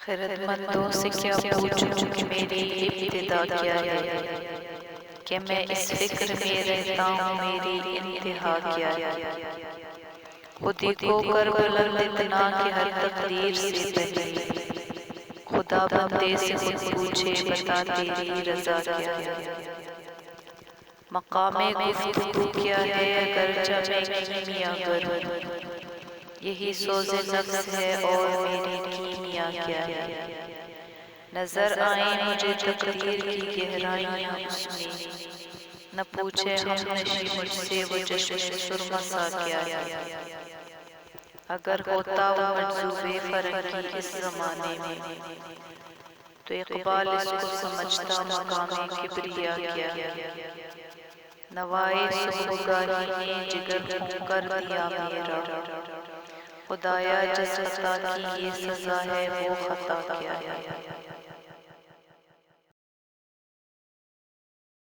خردمندوں سے کیا پوچھوں کہ میری ابتدا کیا ہے، کہ میں اس فکر میں رہتا ہوں میری انتہا کیا ہے۔ خودی کو کر بلند اتنا کہ ہر تقدیر سے پہلے خدا بندے سے خود پوچھے بتا تیری رضا کیا ہے۔ مقام گفتگو کیا ہے اگرچہ میں کیمیا گر ہوں، یہی سوز نفس ہے اور میری کیمیا کیا ہے۔ نظر آئیں مجھے تقدیر کی گہرائیاں اس میں، نہ پوچھے ہم نشی مجھ سے وہ چشم سرمہ سا کیا ہے۔ اگر ہوتا وہ مجذوب فرنگی اس زمانے میں، تو اقبال اس کو سمجھتا مقام کبریا کیا ہے۔ نوائے صبحگاہی نے جگر خوں کر دیا میرا، خدایا جس خطا کی یہ سزا ہے وہ خطا کیا ہے۔